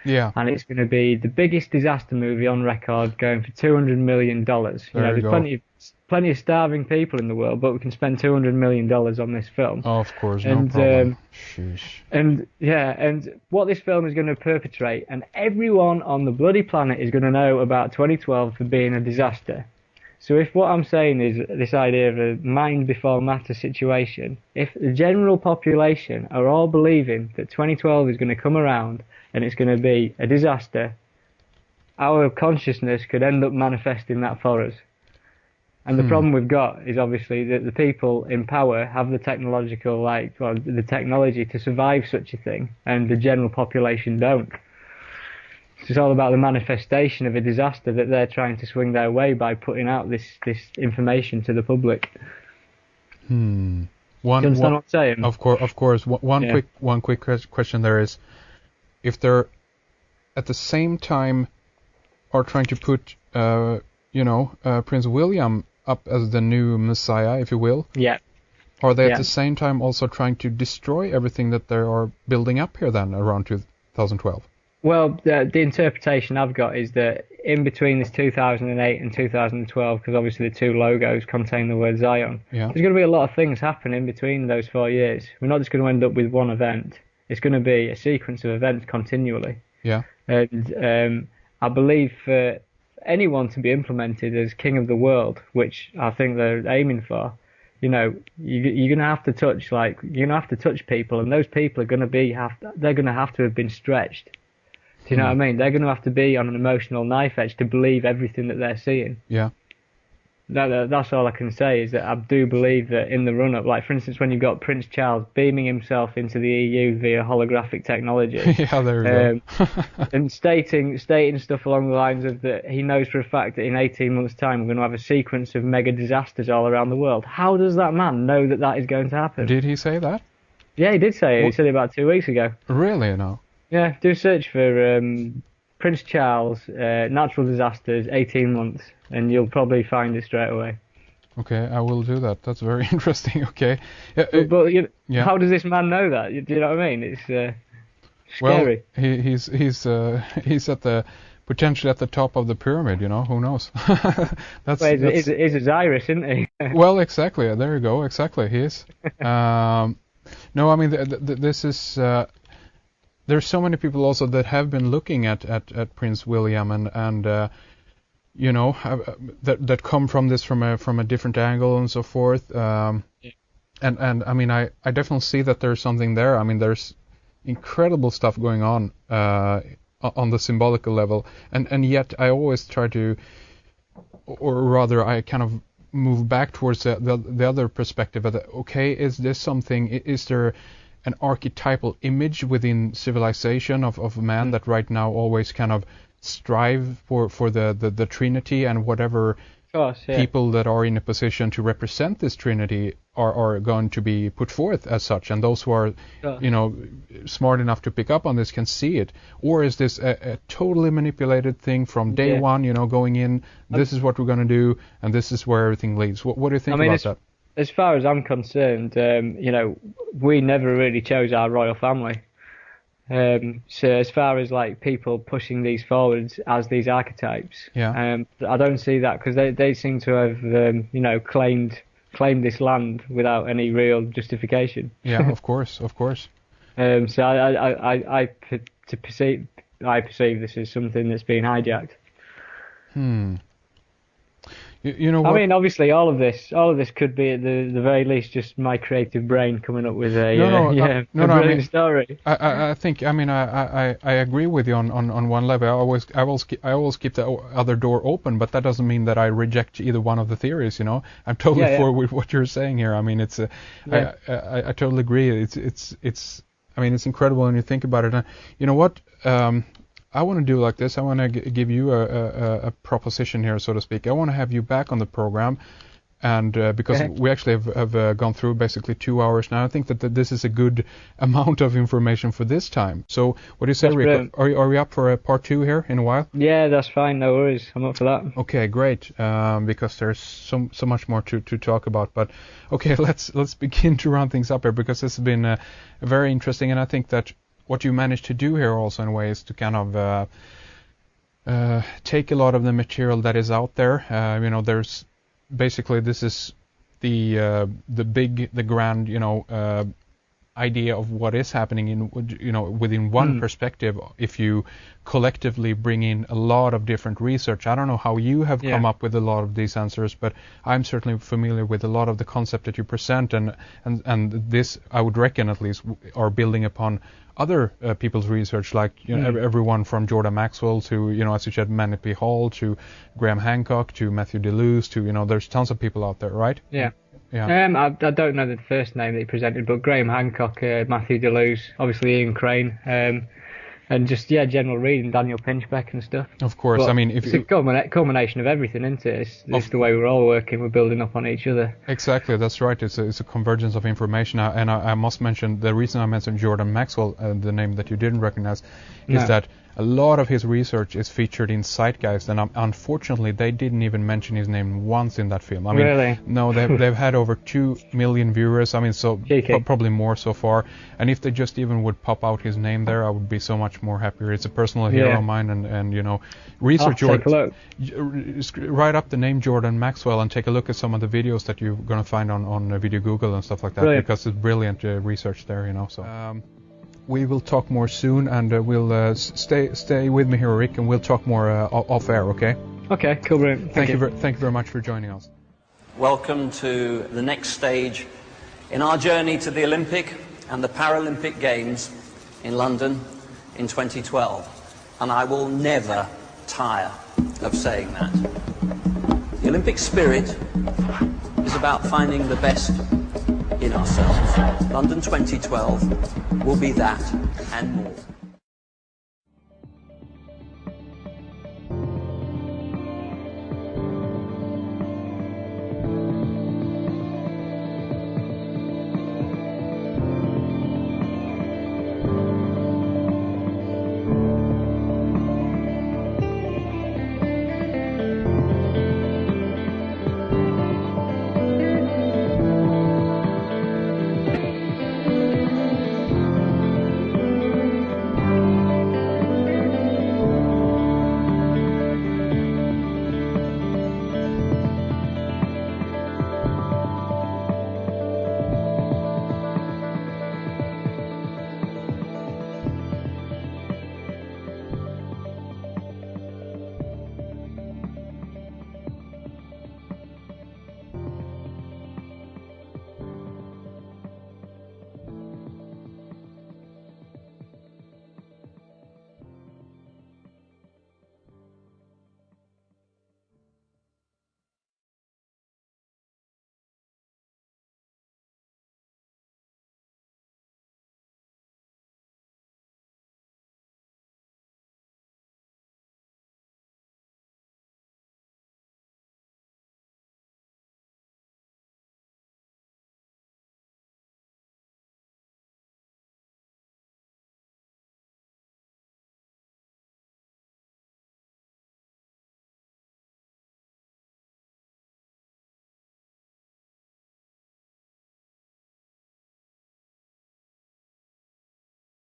Yeah. and it's going to be the biggest disaster movie on record, going for $200 million. You know, There you there's go. plenty of starving people in the world, but we can spend $200 million on this film. Oh, of course, no And problem. Sheesh. and yeah, and what this film is going to perpetrate, and everyone on the bloody planet is going to know about 2012 for being a disaster. So if what I'm saying is this idea of a mind before matter situation, if the general population are all believing that 2012 is going to come around and it's going to be a disaster, our consciousness could end up manifesting that for us. And the problem we've got is obviously that the people in power have the the technology to survive such a thing, and the general population don't. It's all about the manifestation of a disaster that they're trying to swing their way by putting out this information to the public. Do you understand what I'm saying? Of course. One quick question there is, if they're at the same time are trying to put, Prince William up as the new Messiah, if you will. Yeah. Are they Yeah. at the same time also trying to destroy everything that they are building up here then around 2012? Well, the interpretation I've got is that in between this 2008 and 2012, because obviously the two logos contain the word Zion, Yeah. there's going to be a lot of things happen in between those 4 years. We're not just going to end up with one event. It's going to be a sequence of events continually. Yeah. And I believe for anyone to be implemented as king of the world, which I think they're aiming for, you're gonna have to touch people, and those people are gonna they're gonna have to have been stretched. Do you know what I mean? They're gonna have to be on an emotional knife edge to believe everything that they're seeing. Yeah. That's all I can say, is that I do believe that in the run-up, like for instance when you've got Prince Charles beaming himself into the EU via holographic technology, Yeah, there you go. and stating stuff along the lines of that he knows for a fact that in 18 months' time we're going to have a sequence of mega disasters all around the world. How does that man know that that is going to happen? Did he say that? Yeah, he did say it. He said it about 2 weeks ago. Really? No. Yeah, do a search for Prince Charles, natural disasters, 18 months, and you'll probably find it straight away. Okay, I will do that. That's very interesting. Okay. But Yeah. how does this man know that? Do you know what I mean? It's scary. Well, he's potentially at the top of the pyramid. Who knows? He's a Osiris, isn't he? Well, exactly. There you go. Exactly, he is. No, I mean this is. There's so many people also that have been looking at Prince William and that come from this from a different angle and so forth. And I mean I definitely see that there's something there. I mean there's incredible stuff going on the symbolical level, and yet I always try to, or rather I kind of move back towards the other perspective of okay, is this something? Is there an archetypal image within civilization of man that right now always kind of strive for the Trinity, and whatever people that are in a position to represent this Trinity are going to be put forth as such, and those who are smart enough to pick up on this can see it? Or is this a totally manipulated thing from day one, going in, this is what we're going to do, and this is where everything leads? What do you think about that? As far as I'm concerned, we never really chose our royal family. So as far as like people pushing these forwards as these archetypes, I don't see that, because they seem to have claimed this land without any real justification. Yeah, of course. So I perceive this as something that's been hijacked. You know what? I mean, obviously, all of this could be at the very least just my creative brain coming up with a brilliant story. I think, I mean, I agree with you on one level. I always keep the other door open, but that doesn't mean that I reject either one of the theories. I'm totally for with what you're saying here. I mean, it's I totally agree. It's I mean, it's incredible when you think about it. And you know what? I want to do like this. I want to give you a proposition here, so to speak. I want to have you back on the program, and because we actually have gone through basically 2 hours now, I think that this is a good amount of information for this time. So what do you say, Rik? Are we up for a part 2 here in a while? Yeah, that's fine. No worries. I'm up for that. Okay, great. Because there's so much more to talk about. But okay, let's begin to round things up here, because this has been very interesting, and I think that what you managed to do here also in a way is to kind of take a lot of the material that is out there. There's basically, this is the grand, idea of what is happening in, within one perspective. If you collectively bring in a lot of different research, I don't know how you have come up with a lot of these answers, but I'm certainly familiar with a lot of the concept that you present, and this, I would reckon at least, are building upon other people's research, like everyone from Jordan Maxwell to, as you said, Manly P. Hall, to Graham Hancock, to Matthew DeLuce, to, there's tons of people out there, right? Yeah. Yeah. I don't know the first name that he presented, but Graham Hancock, Matthew DeLuce, obviously Ian Crane, and just general reading, Daniel Pinchbeck and stuff. Of course, but I mean, it's a culmination of everything, isn't it? It's the way we're all working, we're building up on each other. Exactly, that's right. It's a convergence of information, and I must mention, the reason I mentioned Jordan Maxwell, the name that you didn't recognize, is that a lot of his research is featured in Zeitgeist, and unfortunately they didn't even mention his name once in that film. I mean, really? No, they've had over 2 million viewers. I mean, so probably more so far. And if they just even would pop out his name there, I would be so much more happier. It's a personal hero of mine, and research Jordan. Write up the name Jordan Maxwell and take a look at some of the videos that you're gonna find on Video Google and stuff like that, because it's brilliant research there. So. We will talk more soon, and we'll stay with me here, Rik, and we'll talk more off air, okay? Okay, cool, brilliant. Thank you very much for joining us. Welcome to the next stage in our journey to the Olympic and the Paralympic Games in London in 2012. And I will never tire of saying that. The Olympic spirit is about finding the best in ourselves. London 2012 will be that and more.